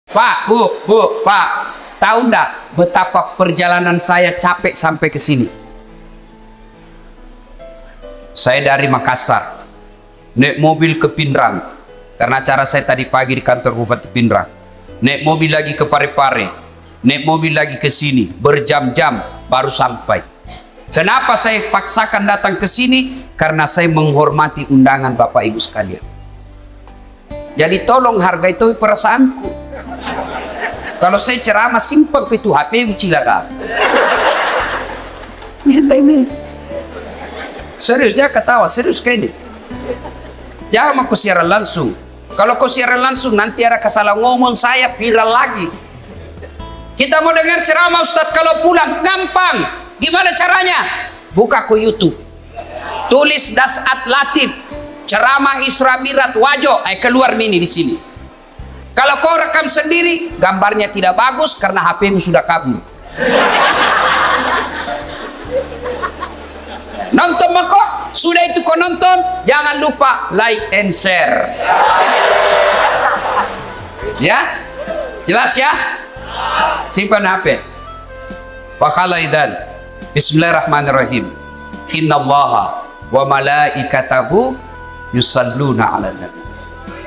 Pak, Bu, Pak, tahu enggak betapa perjalanan saya capek sampai ke sini? Saya dari Makassar, naik mobil ke Pindrang, karena acara saya tadi pagi di kantor Bupati Pindrang. Naik mobil lagi ke Parepare, naik mobil lagi ke sini, berjam-jam baru sampai. Kenapa saya paksakan datang ke sini? Karena saya menghormati undangan Bapak Ibu sekalian. Jadi tolong hargai itu perasaanku. Kalau saya ceramah simpel itu HP cilaka. Serius, dia ketawa, serius kayak ini. Jangan mau siaran langsung. Kalau kau siaran langsung nanti ada kesalah ngomong saya viral lagi. Kita mau dengar ceramah Ustadz kalau pulang gampang. Gimana caranya? Buka ke YouTube. Tulis Dasat Latif, ceramah Isra Mi'raj Wajo, keluar mini di sini. Kalau kau rekam sendiri, gambarnya tidak bagus karena HP-mu sudah kabur. Nonton kok, sudah itu kau nonton, jangan lupa like and share. Ya, jelas ya? Simpan HP. Wakhalaidan. Bismillahirrahmanirrahim. Innallaha wa malaikatahu yusalluna 'alan nabi.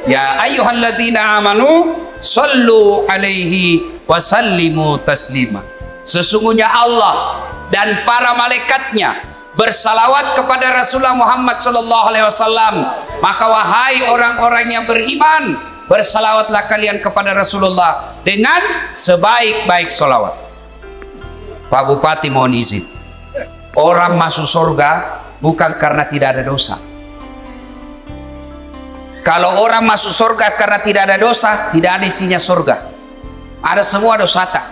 Ya ayyuhalladzina amanu sallu alaihi wa sallimu taslima. Sesungguhnya Allah dan para malaikatnya bersalawat kepada Rasulullah Muhammad sallallahu alaihi wasallam. Maka wahai orang-orang yang beriman, bersalawatlah kalian kepada Rasulullah dengan sebaik-baik salawat. Pak Bupati mohon izin. Orang masuk surga bukan karena tidak ada dosa. Kalau orang masuk surga karena tidak ada dosa, tidak ada isinya surga. Ada semua dosa tak.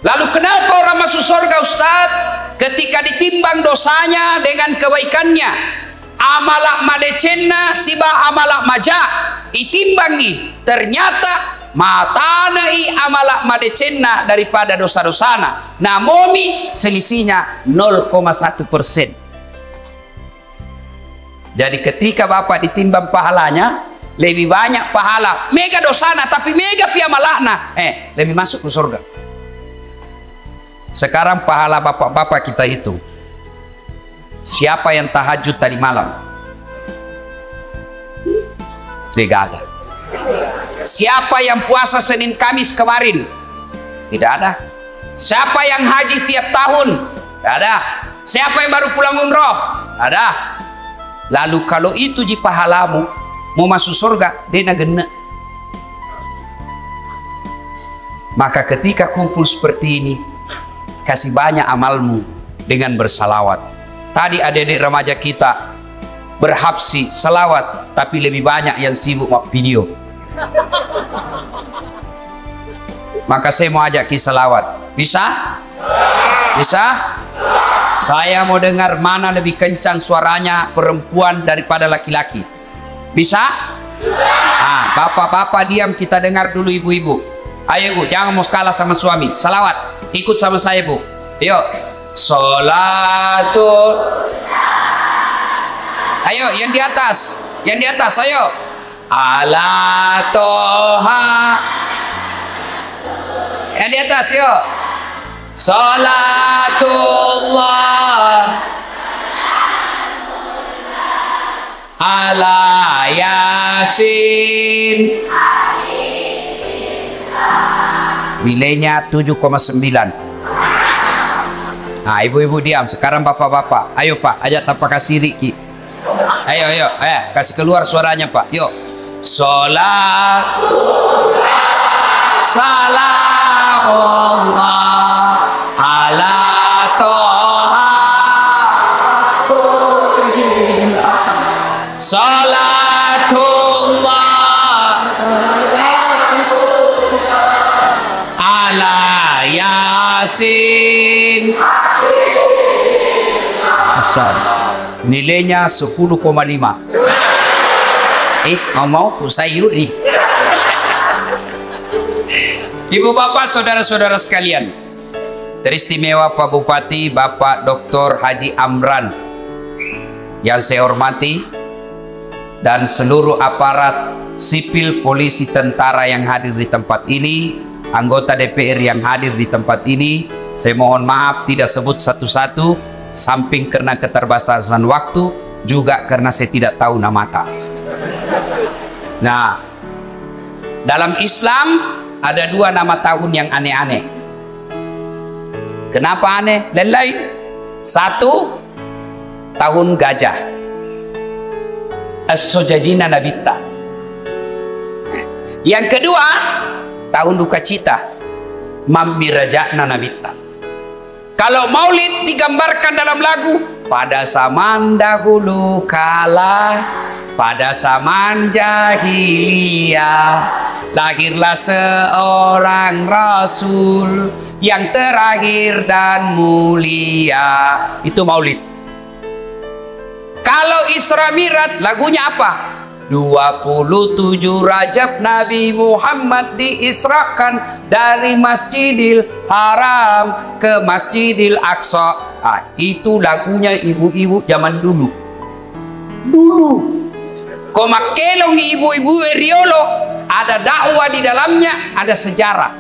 Lalu kenapa orang masuk surga Ustaz? Ketika ditimbang dosanya dengan kebaikannya. Amalak madecenna siba amalak maja. Itimbangi. Ternyata matanai amalak madecenna daripada dosa-dosana. Namomi selisihnya 0,1%. Jadi ketika Bapak ditimbang pahalanya, lebih banyak pahala. Mega dosana, tapi mega piamalakna. Lebih masuk ke surga. Sekarang pahala bapak-bapak kita hitung. Siapa yang tahajud tadi malam? Tidak ada. Siapa yang puasa Senin Kamis kemarin? Tidak ada. Siapa yang haji tiap tahun? Tidak ada. Siapa yang baru pulang umroh? Ada. Lalu kalau itu ji pahalamu mau masuk surga, dia gena. Maka ketika kumpul seperti ini, kasih banyak amalmu dengan bersalawat. Tadi adik-adik remaja kita berhabsi salawat, tapi lebih banyak yang sibuk video. Maka saya mau ajak kisah salawat. Bisa? Bisa? Saya mau dengar mana lebih kencang suaranya perempuan daripada laki-laki. Bisa? Bisa. Bapak-bapak diam, kita dengar dulu ibu-ibu. Ayo Bu, jangan mau kalah sama suami. Salawat, ikut sama saya Bu. Yuk. Sholatul. Ayo, yang di atas. Yang di atas, ayo. Ala toha. Yang di atas, yuk. Salatullah ala Yasin. Nilainya 7,9. Nah, ibu-ibu diam. Sekarang bapak-bapak. Ayo Pak, ajak tanpa kasih Riki. Ayo, ayo. Kasih keluar suaranya Pak. Yuk. Salatullah salamullah ala toha salatullah ala Yasin. Nilainya 10,5. Mau ku sayuri. Ibu bapak saudara-saudara sekalian, teristimewa Pak Bupati Bapak Dr. Haji Amran yang saya hormati, dan seluruh aparat sipil, polisi, tentara yang hadir di tempat ini, anggota DPR yang hadir di tempat ini. Saya mohon maaf tidak sebut satu-satu, samping karena keterbatasan waktu, juga karena saya tidak tahu nama tak. Nah, dalam Islam ada 2 nama tahun yang aneh-aneh. Kenapa aneh? Lain-lain. 1, tahun gajah, As-Sujajina Nabita. Yang kedua, tahun duka cita, Mamirajana Nabita. Kalau maulid digambarkan dalam lagu, pada zaman dahulu kala, pada zaman jahiliyah, lahirlah seorang rasul yang terakhir dan mulia. Itu maulid. Kalau Isra Mi'raj, lagunya apa? 27 Rajab Nabi Muhammad diisrakan dari Masjidil Haram ke Masjidil Aqsa. Itu lagunya ibu-ibu zaman dulu. Kau makelong ibu-ibu Riolo, ada dakwah di dalamnya, ada sejarah.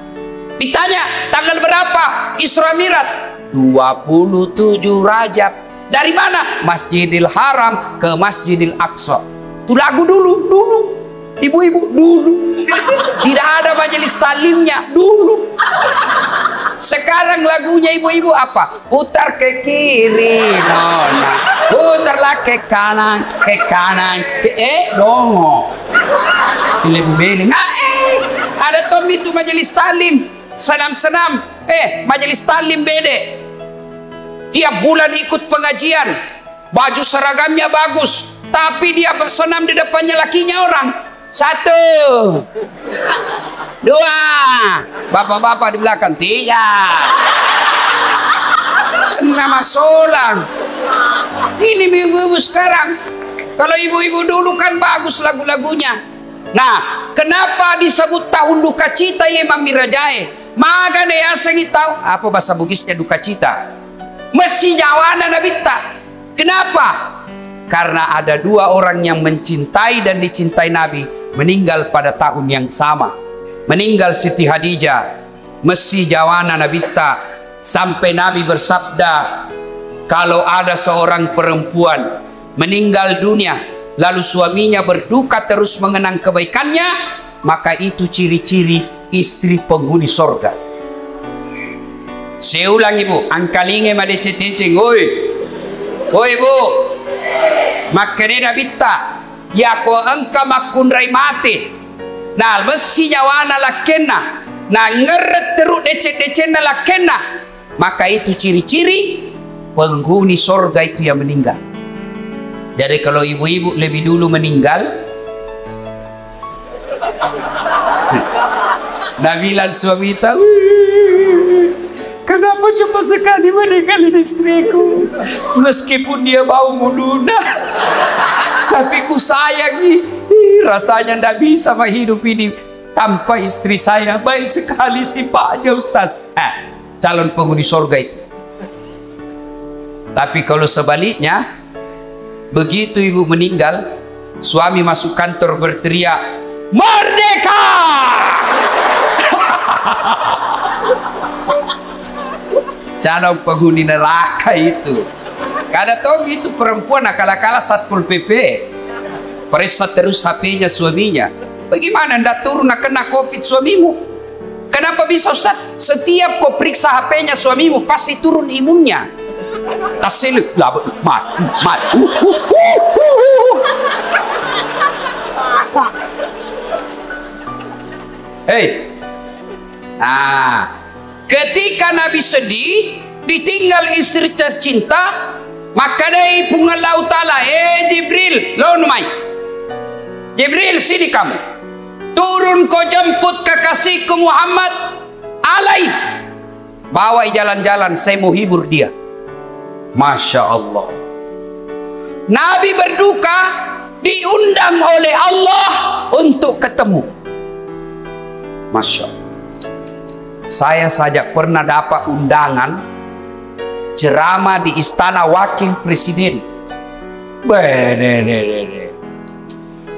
Ditanya, tanggal berapa Isra Mi'raj? 27 Rajab. Dari mana? Masjidil Haram ke Masjidil Aqsa. Itu lagu dulu. Ibu-ibu dulu. Tidak ada majelis talimnya dulu. Sekarang lagunya ibu-ibu apa? Putar ke kiri, nona. Putarlah ke kanan, dongo. Pilih-pilih. Ada tom itu majelis talim. Senam-senam. Majelis talim bede. Tiap bulan ikut pengajian. Baju seragamnya bagus. Tapi dia senam di depannya lakinya orang. 1, 2, bapak-bapak di belakang. 3. Nama solang. Ini ibu-ibu sekarang. Kalau ibu-ibu dulu kan bagus lagu-lagunya. Nah, kenapa disebut tahun duka cita ya Imam Mirajae? Maka dia sengi tahu apa bahasa Bugisnya duka cita. Mesti jawana nabita. Kenapa? Karena ada 2 orang yang mencintai dan dicintai Nabi meninggal pada tahun yang sama. Meninggal Siti Khadijah, mesti jawana nabita, sampai Nabi bersabda, kalau ada seorang perempuan meninggal dunia lalu suaminya berduka terus mengenang kebaikannya, maka itu ciri-ciri istri penghuni sorga. Saya ulang ibu, angkalinge madecet-deceng, oi bu, makanya nabita, ya ko angka makunrai mati. Nah, mesti nyawana lakena, nah ngeret teruk decet-decet na lakena, maka itu ciri-ciri penghuni sorga itu yang meninggal. Jadi kalau ibu-ibu lebih dulu meninggal, Nabilan suami tahu, kenapa cepat sekali meninggalin istriku? Meskipun dia bau muluna, tapi ku sayangi. Rasanya tidak bisa hidup ini tanpa istri saya. Baik sekali sifatnya Ustaz. Calon penghuni surga itu. Tapi kalau sebaliknya, begitu ibu meninggal, suami masuk kantor berteriak, "Merdeka!" Calon penghuni neraka itu. Karena tahu itu perempuan akal-akala Satpol PP. Periksa terus HP-nya suaminya. Bagaimana ndak turun kena COVID suamimu? Kenapa bisa Ustaz? Setiap kau periksa HP-nya suamimu pasti turun imunnya. Taseluk lah, mat. Hei. Nah, ketika Nabi sedih, ditinggal istri tercinta, maka dari pungalau ta'ala, Jibril, launmai. Jibril, sini kamu. Turun kau jemput kekasihku Muhammad alaih. Bawa jalan-jalan, saya mau hibur dia. Masya Allah. Nabi berduka, diundang oleh Allah untuk ketemu. Masya Allah. Saya saja pernah dapat undangan ceramah di istana wakil presiden.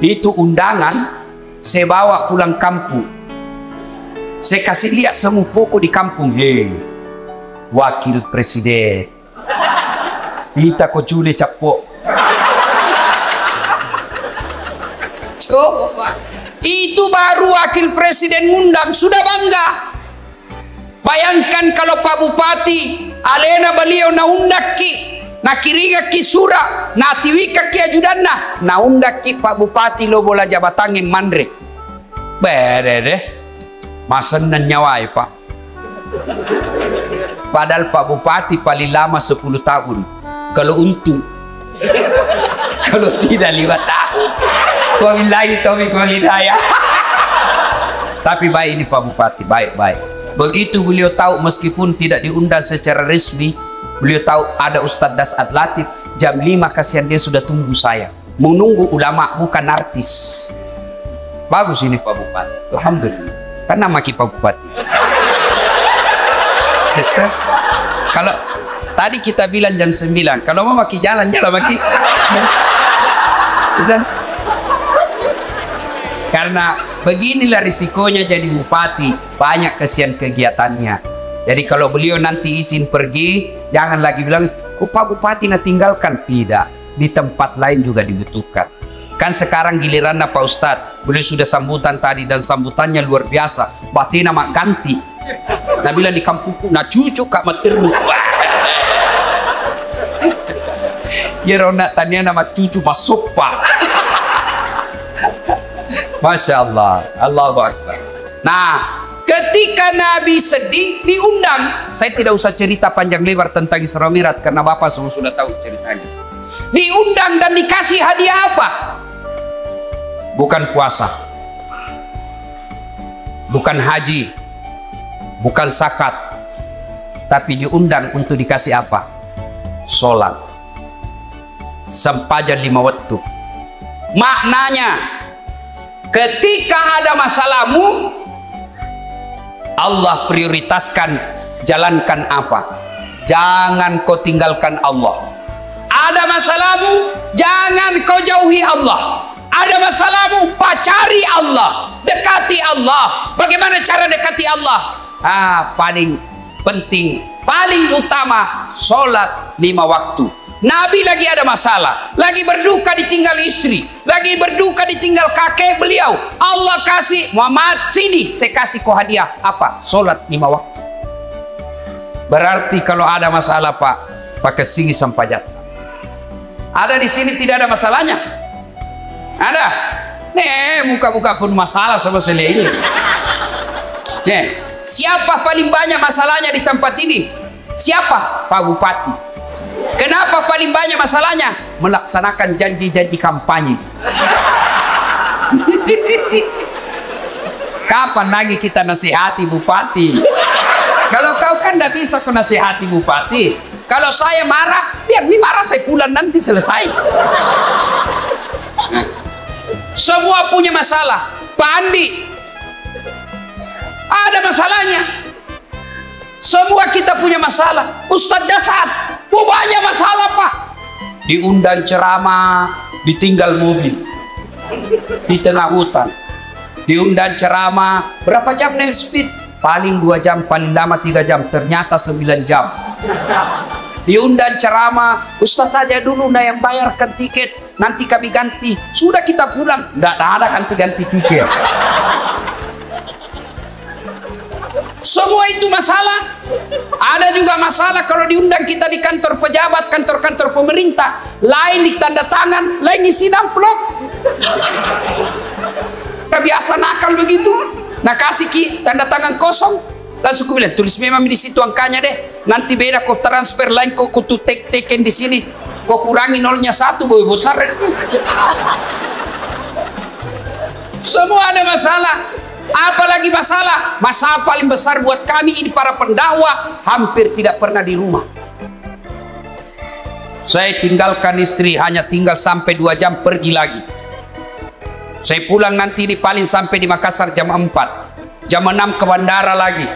Itu undangan, saya bawa pulang kampung. Saya kasih lihat semua pokok di kampung. Hei, wakil presiden, kita kok jule capok. Coba, itu baru wakil presiden ngundang, sudah bangga. Bayangkan kalau Pak Bupati, alena beliau na undaki, na kiriga ki sura, na tiwika ki ajudanna, na undaki Pak Bupati lo bola jabatangin mandre. Bere deh, masa nan nyawai Pak. Padahal Pak Bupati paling lama 10 tahun. Kalau untung, kalau tidak 5 tahun. Wabillahi taufiq wal hidayah. Tapi baik ini Pak Bupati, baik-baik. Begitu beliau tahu meskipun tidak diundang secara resmi, beliau tahu ada Ustadz Dasat Latif, jam 5 kasihan dia sudah tunggu saya. Menunggu ulama bukan artis. Bagus ini Pak Bupati. Alhamdulillah. Karena maki Pak Bupati. Kalau tadi kita bilang jam 9, kalau mau maki jalan maki. Karena beginilah risikonya jadi bupati, banyak kesian kegiatannya. Jadi kalau beliau nanti izin pergi, jangan lagi bilang, oh Pak Bupati nak tinggalkan. Tidak, di tempat lain juga dibutuhkan. Kan sekarang giliran Pak Ustadz, beliau sudah sambutan tadi dan sambutannya luar biasa. Batina mak ganti. Nah bilang di kampungku, nah cucu kak materu. Ya ronak tanya nama cucu masuk Pak. Masya Allah, Allahu Akbar. Nah, ketika Nabi sedih diundang, saya tidak usah cerita panjang lebar tentang Isra Mi'raj karena Bapak semua sudah tahu ceritanya. Diundang dan dikasih hadiah apa? Bukan puasa, bukan haji, bukan zakat, tapi diundang untuk dikasih apa? Sholat sempadan 5 waktu. Maknanya, ketika ada masalahmu, Allah prioritaskan, jalankan apa? Jangan kau tinggalkan Allah. Ada masalahmu, jangan kau jauhi Allah. Ada masalahmu, pacari Allah, dekati Allah. Bagaimana cara dekati Allah? Paling penting, paling utama, sholat 5 waktu. Nabi lagi ada masalah, lagi berduka ditinggal istri, lagi berduka ditinggal kakek beliau. Allah kasih, Muhammad sini, saya kasih kau hadiah apa? Sholat 5 waktu. Berarti kalau ada masalah Pak, pakai sini sampajat. Ada di sini tidak ada masalahnya? Ada? Muka-muka pun masalah sama saya ini. Siapa paling banyak masalahnya di tempat ini? Siapa? Pak Bupati. Kenapa paling banyak masalahnya? Melaksanakan janji-janji kampanye. Kapan lagi kita nasihati bupati? Kalau kau kan tidak bisa kau nasihati bupati. Kalau saya marah, biar marah saya pulang nanti selesai. Semua punya masalah. Pak Andi ada masalahnya. Semua kita punya masalah. Ustadz Dasat, banyak masalah Pak. Diundang ceramah, ditinggal mobil di tengah hutan. Diundang ceramah, berapa jam naik speed? Paling 2 jam, paling lama 3 jam. Ternyata 9 jam. Diundang ceramah, Ustadz saja dulu nah yang bayarkan tiket, nanti kami ganti. Sudah kita pulang, tidak ada ganti-ganti tiket. Semua itu masalah. Ada juga masalah kalau diundang kita di kantor pejabat, kantor-kantor pemerintah. Lain di tanda tangan, lain isi amplop. Kebiasaan nakal begitu. Nah kasih tanda tangan kosong. Langsung aku bilang, tulis memang di situ angkanya deh. Nanti beda kau transfer lain, kau teken di sini. Kau kurangi 0-1, boy besar. Semua ada masalah. Apalagi masalah? Masalah paling besar buat kami ini para pendakwah, hampir tidak pernah di rumah. Saya tinggalkan istri, hanya tinggal sampai 2 jam pergi lagi. Saya pulang nanti di paling sampai di Makassar jam 4. Jam 6 ke bandara lagi.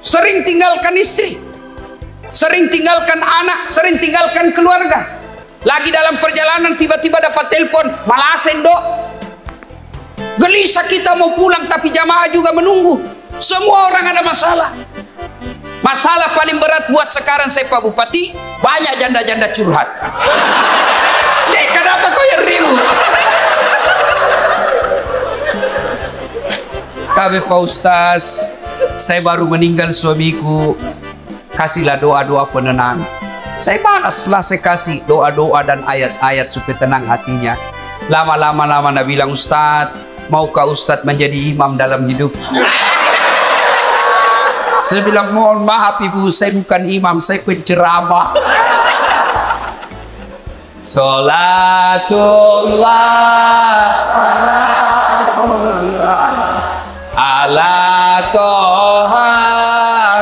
Sering tinggalkan istri, sering tinggalkan anak, sering tinggalkan keluarga. Lagi dalam perjalanan tiba-tiba dapat telepon, Malasen dok. Gelisah kita mau pulang tapi jamaah juga menunggu. Semua orang ada masalah. Masalah paling berat buat sekarang saya Pak Bupati, banyak janda-janda curhat. Kenapa kau yang ribut? Tapi Pak Ustaz, saya baru meninggal suamiku, kasihlah doa-doa penenang. Saya balaslah, saya kasih doa-doa dan ayat-ayat supaya tenang hatinya. Lama-lama dia bilang, Ustaz, maukah Ustaz menjadi imam dalam hidup? Saya bilang, mohon maaf ibu, saya bukan imam, saya penceramah. Salatullah ala toha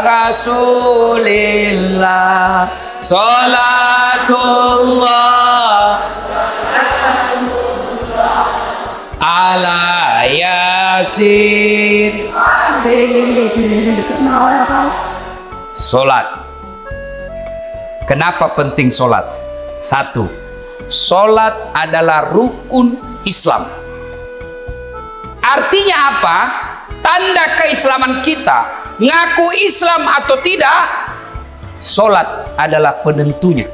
rasulillah. Salatullah ala yasin. Solat. Kenapa penting solat? Satu, solat adalah rukun Islam. Artinya apa? Tanda keislaman kita. Ngaku Islam atau tidak, solat adalah penentunya.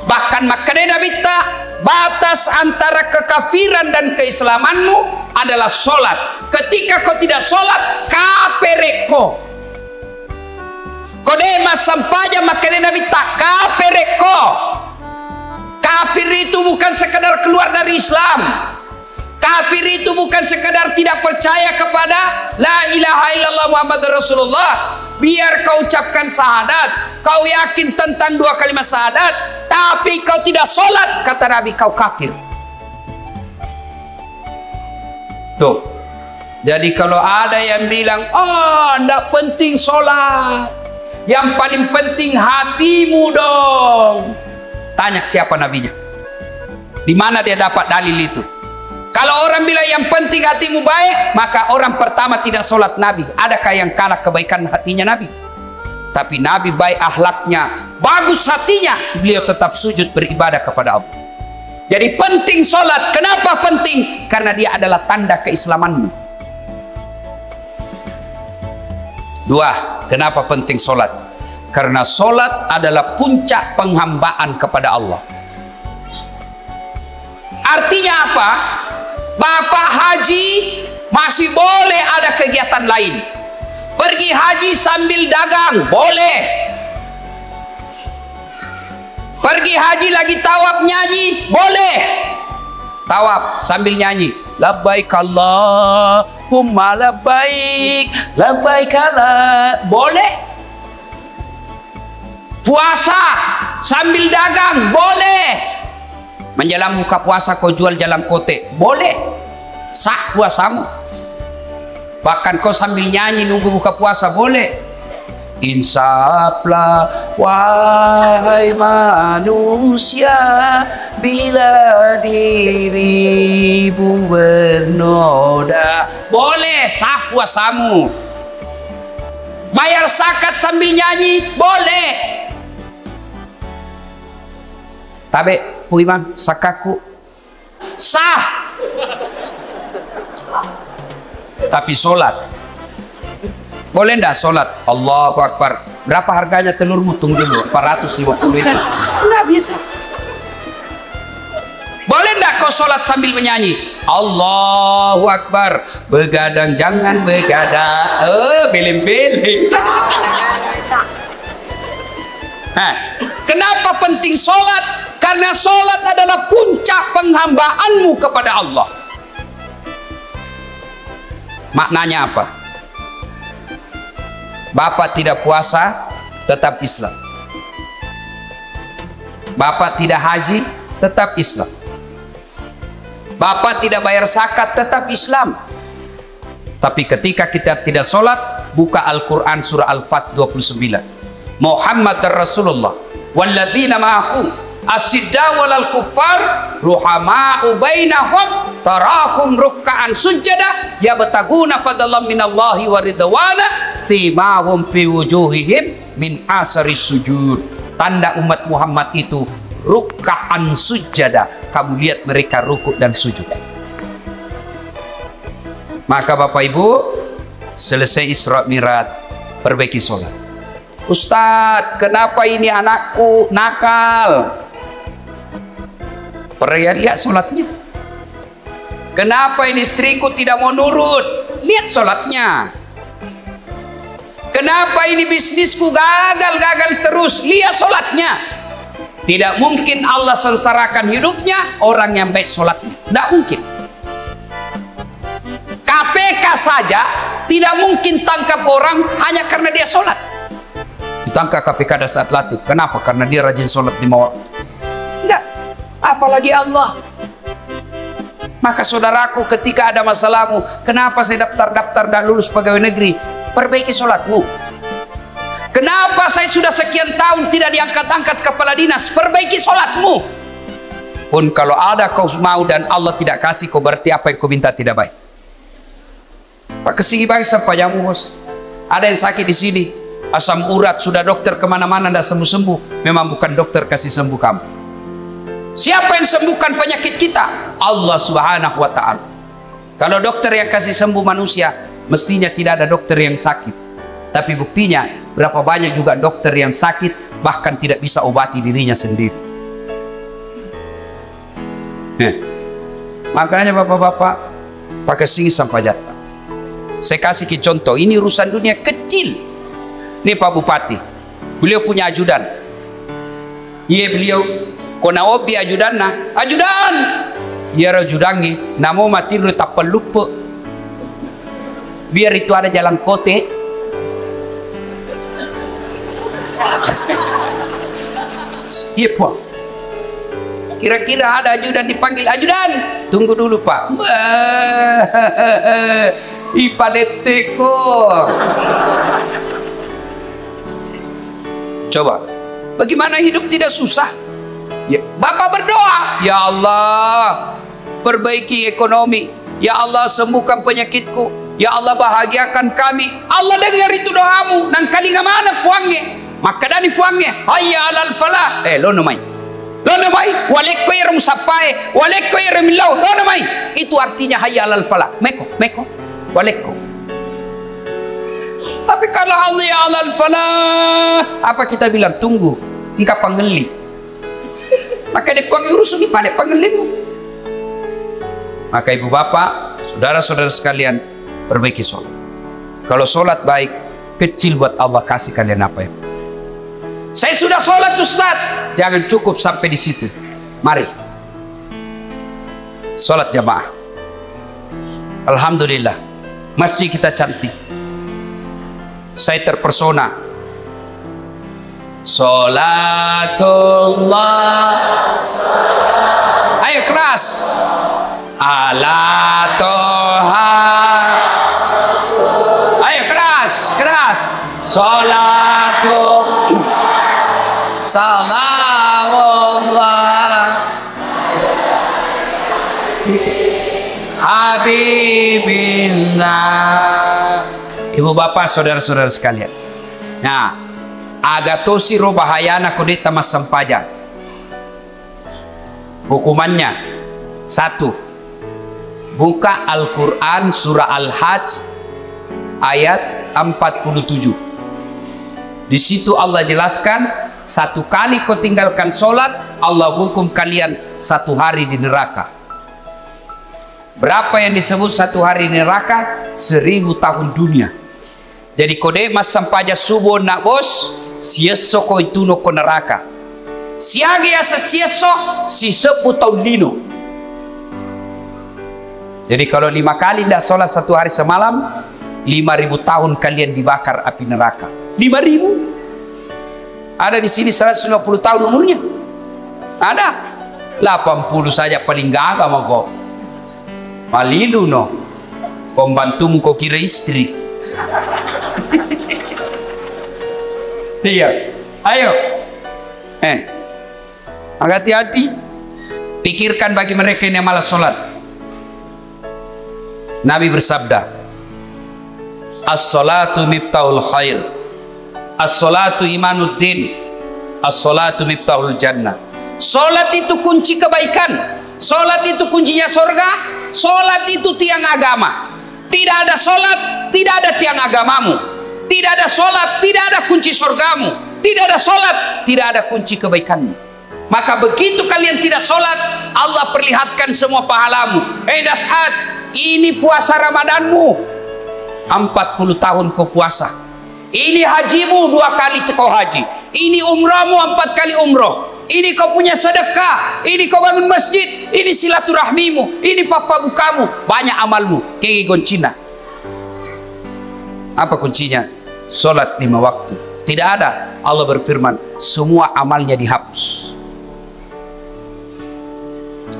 Bahkan makanya kita, batas antara kekafiran dan keislamanmu adalah solat. Ketika kau tidak solat, kapereko. Kodema sampaja makanya kita kapereko. Kafir itu bukan sekadar keluar dari Islam. Kafir itu bukan sekadar tidak percaya kepada la ilaha illallah Muhammad Rasulullah. Biar kau ucapkan syahadat, kau yakin tentang dua kalimat syahadat, tapi kau tidak sholat, kata Nabi, kau kafir. Tuh. Jadi kalau ada yang bilang, oh tidak penting sholat, yang paling penting hatimu dong. Tanya siapa nabinya, di mana dia dapat dalil itu? Kalau orang bilang yang penting hatimu baik, maka orang pertama tidak sholat Nabi. Adakah yang kalah kebaikan hatinya Nabi? Tapi Nabi baik akhlaknya, bagus hatinya, beliau tetap sujud beribadah kepada Allah. Jadi penting sholat. Kenapa penting? Karena dia adalah tanda keislamanmu. Dua, kenapa penting sholat? Karena sholat adalah puncak penghambaan kepada Allah. Artinya apa? Bapak haji masih boleh ada kegiatan lain. Pergi haji sambil dagang boleh. Pergi haji lagi tawaf nyanyi boleh. Tawaf sambil nyanyi, labbaik Allahumma labbaik, labbaik Allah, boleh. Puasa sambil dagang boleh. Menjelang buka puasa kau jual jalan kote boleh, sah puasamu. Bahkan kau sambil nyanyi nunggu buka puasa boleh. Insaflah wahai manusia, bila dirimu bernoda, boleh, sah puasamu. Bayar zakat sambil nyanyi boleh. Tabe Bu Imam, sakaku sah. Tapi sholat boleh ndak? Sholat Allahu Akbar, berapa harganya telurmu? Tunggu dulu, 450 itu nggak bisa. Boleh ndak kau sholat sambil menyanyi Allahu Akbar, begadang jangan begadang, beleng-beleng. Nah, kenapa penting sholat? Karena sholat adalah puncak penghambaanmu kepada Allah. Maknanya apa? Bapak tidak puasa, tetap Islam. Bapak tidak haji, tetap Islam. Bapak tidak bayar zakat, tetap Islam. Tapi ketika kita tidak sholat, buka Al-Quran surah Al-Fat 29. Muhammad Rasulullah walladzina ma'ahu asidda walal kuffar ruhama'u bainahum tarahum ruk'an sujada yabtaguna fadlan minallahi wa ridwana simahum fi wujuhihim min asari sujud. Tanda umat Muhammad itu ruk'an sujada. Kamu lihat mereka rukuk dan sujud. Maka Bapak Ibu, selesai Isra Mi'raj, perbaiki sholat. Ustadz, kenapa ini anakku nakal? Lihat sholatnya. Kenapa ini istriku tidak mau nurut? Lihat sholatnya. Kenapa ini bisnisku gagal terus? Lihat sholatnya. Tidak mungkin Allah sengsarakan hidupnya orang yang baik sholatnya. Tidak mungkin. KPK saja tidak mungkin tangkap orang hanya karena dia sholat. Ditangkap KPK pada saat latih. Kenapa? Karena dia rajin sholat 5 waktu. Tidak. Apalagi Allah. Maka saudaraku, ketika ada masalahmu, kenapa saya daftar dan lulus pegawai negeri? Perbaiki sholatmu. Kenapa saya sudah sekian tahun tidak diangkat-angkat kepala dinas? Perbaiki sholatmu. Pun kalau ada kau mau dan Allah tidak kasih, kau berarti apa yang kau minta tidak baik. Pak kesini baik sepanjangmu, bos. Ada yang sakit di sini, asam urat, sudah dokter kemana-mana tidak sembuh-sembuh. Memang bukan dokter kasih sembuh kamu. Siapa yang sembuhkan penyakit kita? Allah Subhanahu wa ta'ala. Kalau dokter yang kasih sembuh manusia, mestinya tidak ada dokter yang sakit. Tapi buktinya, berapa banyak juga dokter yang sakit, bahkan tidak bisa obati dirinya sendiri. Makanya bapak-bapak, pakai sini sampai jatah. Saya kasih ke contoh, ini urusan dunia kecil. Ini Pak Bupati, beliau punya ajudan. Iya beliau, kona obi ajudan na, ajudan. Iya ajudangi, namo mati lu tak pelupa. Biar itu ada jalan kote. Iya Pak. Kira-kira ada ajudan dipanggil, ajudan. Tunggu dulu Pak. Ipaleteko. Coba, bagaimana hidup tidak susah? Ya, Bapak berdoa, ya Allah, perbaiki ekonomi. Ya Allah, sembuhkan penyakitku. Ya Allah, bahagiakan kami. Allah dengar itu doamu. Nang kali ngamana puangnya? Maka dani puangnya. Hayya alal falah. Lono mai. Lono mai. Walekko iram sapai. Walekko iram lau. Lono mai. Itu artinya hayya alal falah. Meko. Walekko. Tapi kalau Allah ya alal falah, apa kita bilang? Tunggu, engkau pangeli. Maka dia puangi urusan di pada pangelimu. Maka ibu bapak, saudara-saudara sekalian, perbaiki sholat. Kalau sholat baik, kecil buat Allah kasih kalian apa ya? Saya sudah sholat Ustaz. Jangan cukup sampai di situ. Mari sholat jamaah. Alhamdulillah, masjid kita cantik. Saya terpersona. Sholatullah. Ayo keras. Ala toha. Ayo keras. Sholatullah. Salamullah. Habibillah. Ibu bapak, saudara-saudara sekalian. Nah, agatosi ro bahayana kodeta mas sampajang. Hukumannya 1. Buka Al-Quran surah Al-Hajj ayat 47. Di situ Allah jelaskan, 1 kali kau tinggalkan sholat, Allah hukum kalian 1 hari di neraka. Berapa yang disebut 1 hari di neraka? 1000 tahun dunia. Jadi kode mas sampaja subuh nak bos, sieso ko itu no ko neraka. Siagi asa sieso si 10 tahun lino. Jadi kalau 5 kali tidak sholat 1 hari semalam, 5000 tahun kalian dibakar api neraka. 5000? Ada di sini 150 tahun umurnya. Ada 80 saja paling gagal mau kok. Malilu no. Pembantumu kau kira istri. Iya, ayo. Hati-hati. Pikirkan bagi mereka yang malas sholat. Nabi bersabda, as-salatu miftahul khair, as-salatu imanuddin, as-salatu miftahul jannah. Sholat itu kunci kebaikan. Sholat itu kuncinya surga. Sholat itu tiang agama. Tidak ada sholat, tidak ada tiang agamamu. Tidak ada sholat, tidak ada kunci surgamu. Tidak ada sholat, tidak ada kunci kebaikanmu. Maka begitu kalian tidak sholat, Allah perlihatkan semua pahalamu. Das'ad, ini puasa Ramadanmu, 40 tahun kau puasa. Ini hajimu 2 kali kau haji. Ini umrahmu 4 kali umroh. Ini kau punya sedekah. Ini kau bangun masjid. Ini silaturahmimu. Ini papa bukamu. Banyak amalmu. Kayak goncina. Apa kuncinya? Sholat 5 waktu. Tidak ada. Allah berfirman, semua amalnya dihapus.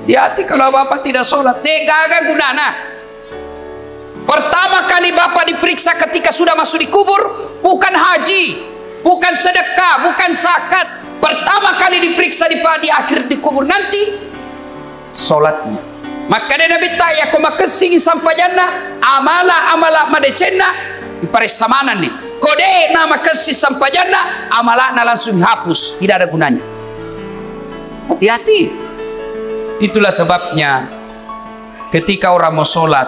Di hati kalau bapak tidak sholat, gagal gunana. Pertama kali bapak diperiksa ketika sudah masuk di kubur, bukan haji, bukan sedekah, bukan zakat. Pertama kali diperiksa di akhir di kubur nanti, sholatnya. Maka dia Nabi tak ya kau makasih sampai jannah, amala madecenna di parisamanan nih. Kode nama kasih sampai jannah, amalana langsung hapus, tidak ada gunanya. Hati-hati. Itulah sebabnya ketika orang mau sholat,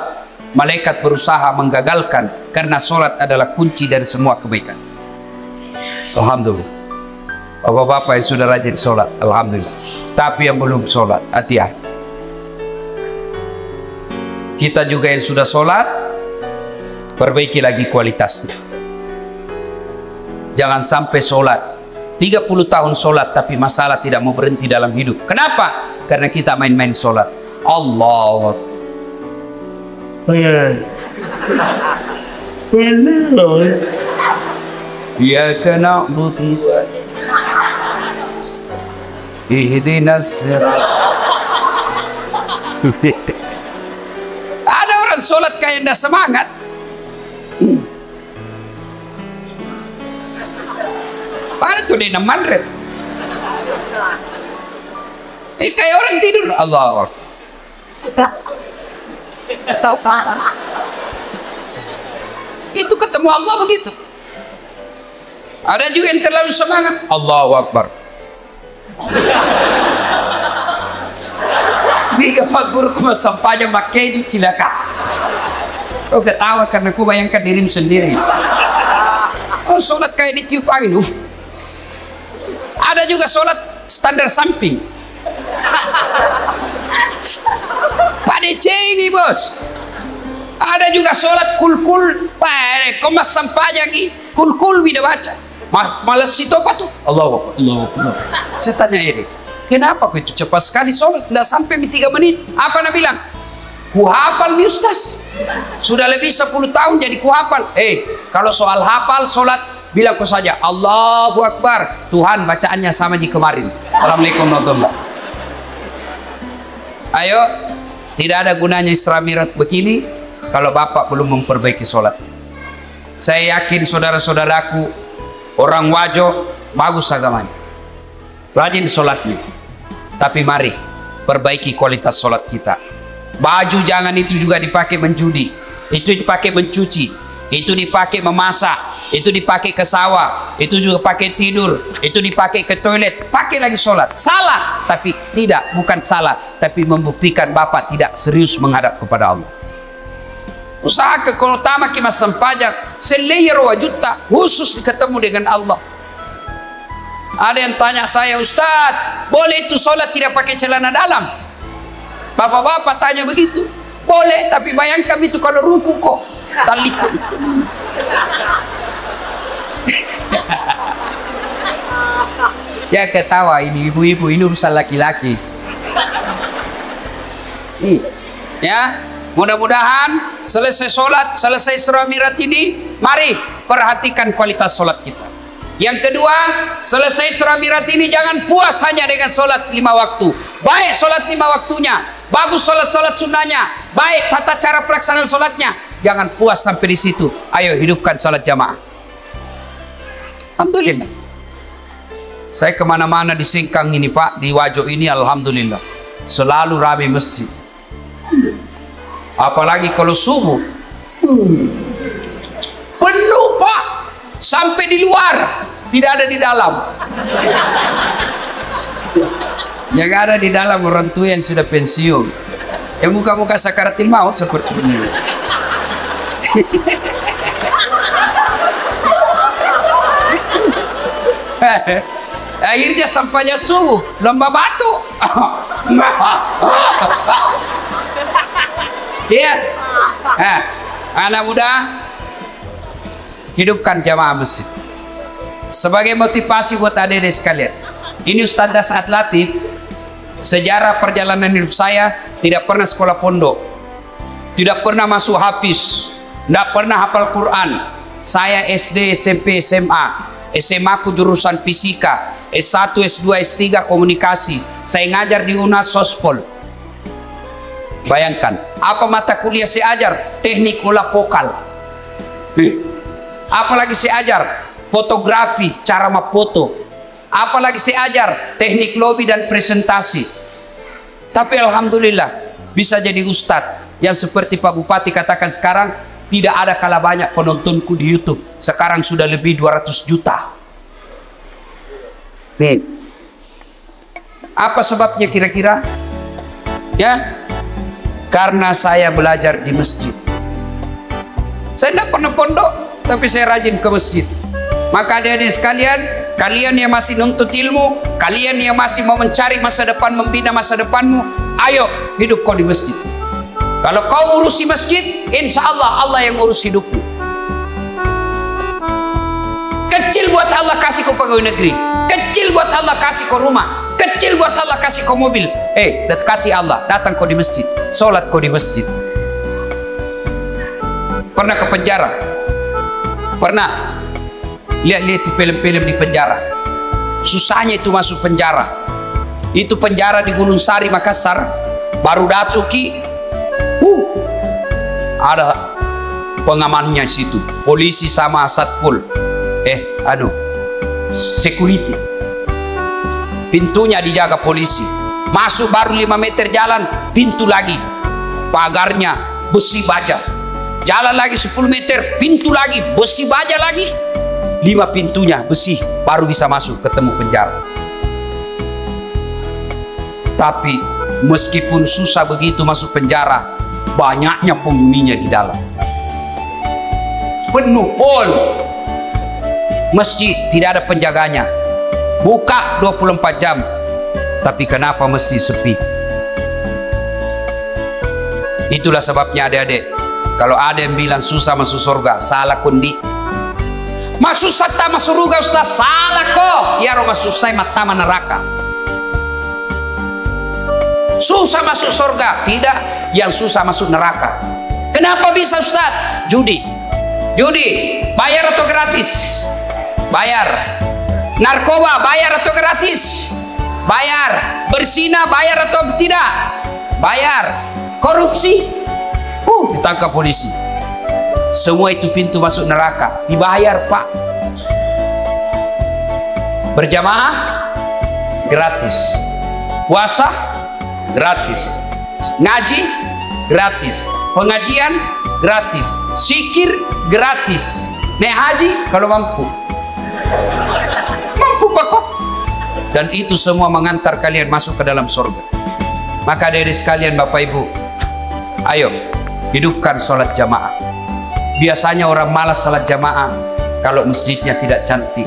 malaikat berusaha menggagalkan, karena sholat adalah kunci dari semua kebaikan. Alhamdulillah. Bapak-bapak yang sudah rajin sholat, alhamdulillah. Tapi yang belum sholat, hati-hati. Kita juga yang sudah sholat, perbaiki lagi kualitasnya. Jangan sampai sholat 30 tahun sholat tapi masalah tidak mau berhenti dalam hidup. Kenapa? Karena kita main-main sholat. Allah. Ya kena buti ihdinas sirat. Ada orang sholat kayak ndak semangat. Pada tuh di namandret. Kayak orang tidur. Allah. Tahu kan? Itu ketemu Allah begitu. Ada juga yang terlalu semangat. Allahu Akbar. Biga fagurku sampahnya makai itu cilaka. Kau ketawa karena ku bayangkan dirimu sendiri. Oh, sholat kayak ditiup angin. Ada juga sholat standar samping. Pada cengi bos. Ada juga sholat kul-kul. Komas sampahnya lagi. Kul-kul bila baca. Malas itu apa tuh? Allah. Saya tanya ini. Kenapa kau itu cepat sekali sholat? Tidak sampai 3 menit. Apa Nabi bilang? Ku hafal nih Ustaz. Sudah lebih 10 tahun jadi ku hafal. Kalau soal hafal sholat, bilang kau saja Allahu Akbar. Tuhan bacaannya sama di kemarin. Assalamualaikum warahmatullahi wabarakatuh. Ayo, tidak ada gunanya Isra Mi'raj begini kalau bapak belum memperbaiki sholat. Saya yakin saudara-saudaraku, orang Wajo bagus agamanya, rajin sholatnya. Tapi mari perbaiki kualitas sholat kita. Baju jangan itu juga dipakai menjudi, itu dipakai mencuci, itu dipakai memasak, itu dipakai ke sawah, itu juga pakai tidur, itu dipakai ke toilet, pakai lagi sholat. Salah, tapi tidak, bukan salah, tapi membuktikan bapak tidak serius menghadap kepada Allah. Usaha ke utama kimas sempajak selayar wajuta khusus ketemu dengan Allah. Ada yang tanya saya, Ustadz, boleh itu sholat tidak pakai celana dalam? Bapak-bapak tanya begitu. Boleh, tapi bayangkan itu kalau ruku kok talit. Ya ketawa ini ibu-ibu, ini urusan laki-laki. Ya, mudah-mudahan selesai sholat, selesai Isra Mi'raj ini, mari perhatikan kualitas sholat kita. Yang kedua, selesai Isra Mi'raj ini jangan puas hanya dengan sholat 5 waktu. Baik sholat 5 waktunya, bagus sholat-sholat sunnahnya, baik tata cara pelaksanaan sholatnya. Jangan puas sampai di situ. Ayo hidupkan sholat jamaah. Alhamdulillah. Saya kemana-mana di Singkang ini Pak, di Wajo ini alhamdulillah selalu ramai masjid. Apalagi kalau subuh, penuh Pak, sampai di luar, tidak ada di dalam. Yang ada di dalam orang tua yang sudah pensiun, yang muka-muka sakaratil maut seperti ini. Akhirnya sampainya subuh, lomba batu. Iya. Anak muda, hidupkan jamaah masjid sebagai motivasi buat adik-adik sekalian. Ini Ustaz Saad Latif. Sejarah perjalanan hidup saya, tidak pernah sekolah pondok, tidak pernah masuk hafiz, tidak pernah hafal Quran. Saya SD, SMP, SMA. SMA ku jurusan fisika, S1, S2, S3 komunikasi. Saya ngajar di UNAS Sospol. Bayangkan, apa mata kuliah saya ajar? Teknik olah vokal. Apalagi saya ajar? Fotografi, cara memfoto. Apalagi saya ajar? Teknik lobby dan presentasi. Tapi alhamdulillah bisa jadi ustadz yang seperti Pak Bupati katakan sekarang, tidak ada kalah banyak penontonku di YouTube. Sekarang sudah lebih 200 juta. Nih, apa sebabnya kira-kira? Ya, karena saya belajar di masjid. Saya tidak pernah pondok, tapi saya rajin ke masjid. Maka adik-adik sekalian, kalian yang masih nuntut ilmu, kalian yang masih mau mencari masa depan, membina masa depanmu, ayo hidup kau di masjid. Kalau kau urusi masjid, insya Allah Allah yang urus hidupmu. Kecil buat Allah kasih kau pegawai negeri, kecil buat Allah kasih kau rumah, kecil buat Allah kasih kau mobil. Dekati Allah, datang kau di masjid, sholat kau di masjid. Pernah ke penjara? Pernah? Lihat-lihat di film-film di penjara. Susahnya itu masuk penjara. Itu penjara di Gunung Sari, Makassar. Baru Datsuki. Ada pengamannya situ. Polisi sama satpol. Security. Pintunya dijaga polisi. Masuk baru 5 meter jalan, pintu lagi. Pagarnya besi baja. Jalan lagi 10 meter, pintu lagi, besi baja lagi. 5 pintunya besi, baru bisa masuk ketemu penjara. Tapi meskipun susah begitu masuk penjara, banyaknya penghuninya di dalam. Penuh pol. Masjid tidak ada penjaganya. Buka 24 jam. Tapi kenapa masjid sepi? Itulah sebabnya adik-adik, kalau ada yang bilang susah masuk surga, salah kondi. Masuk sata masuk surga Ustaz, salah kok. Ya roh masuk saya matama neraka. Susah masuk surga, tidak, yang susah masuk neraka. Kenapa bisa Ustaz? Judi. Bayar atau gratis? Bayar. Narkoba bayar atau gratis? Bayar. Berzina bayar atau tidak? Bayar. Korupsi? Ditangkap polisi. Semua itu pintu masuk neraka, dibayar Pak. Berjamaah gratis, puasa gratis, ngaji gratis, pengajian gratis, zikir gratis, naik haji kalau mampu. Mampu Pak kok. Dan itu semua mengantar kalian masuk ke dalam surga. Maka dari sekalian Bapak Ibu, ayo hidupkan sholat jamaah. Biasanya orang malas salat jamaah kalau masjidnya tidak cantik.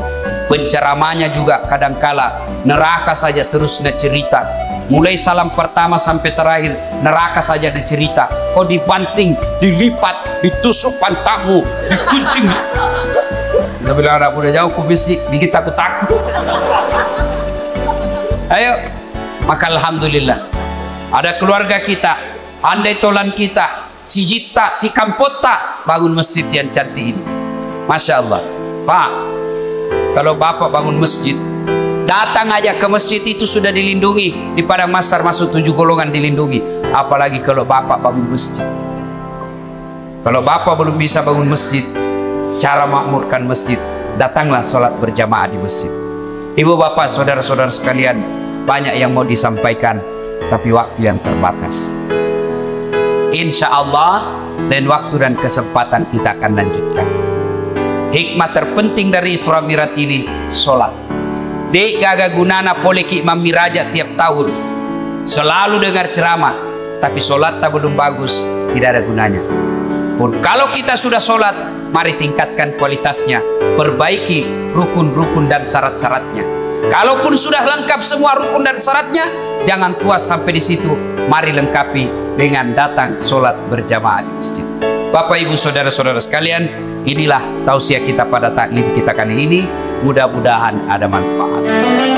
Penceramanya juga kadangkala neraka saja terus cerita. Mulai salam pertama sampai terakhir neraka saja cerita. Kau dibanting, dilipat, ditusuk pantatmu, dikunting. Dia bilang anak udah jauh, ku bisik, dikit takut. Ayo, maka alhamdulillah ada keluarga kita, andai tolan kita, si Jita, si Kampota bangun masjid yang cantik ini. Masya Allah Pak, kalau Bapak bangun masjid, datang aja ke masjid itu sudah dilindungi. Di Padang Masar masuk 7 golongan dilindungi. Apalagi kalau Bapak bangun masjid. Kalau Bapak belum bisa bangun masjid, cara makmurkan masjid, datanglah sholat berjamaah di masjid. Ibu bapak saudara-saudara sekalian, banyak yang mau disampaikan, tapi waktu yang terbatas. Insya Allah dan waktu dan kesempatan kita akan lanjutkan. Hikmah terpenting dari Isra Mi'raj ini sholat. Dek gaga gunana poleki mamiraja tiap tahun. Selalu dengar ceramah, tapi sholat tak belum bagus, tidak ada gunanya. Pun kalau kita sudah sholat, mari tingkatkan kualitasnya, perbaiki rukun-rukun dan syarat-syaratnya. Kalaupun sudah lengkap semua rukun dan syaratnya, jangan puas sampai di situ. Mari lengkapi dengan datang sholat berjamaah di masjid. Bapak, Ibu, saudara-saudara sekalian, inilah tausiah kita pada taklim kita kali ini. Mudah-mudahan ada manfaat.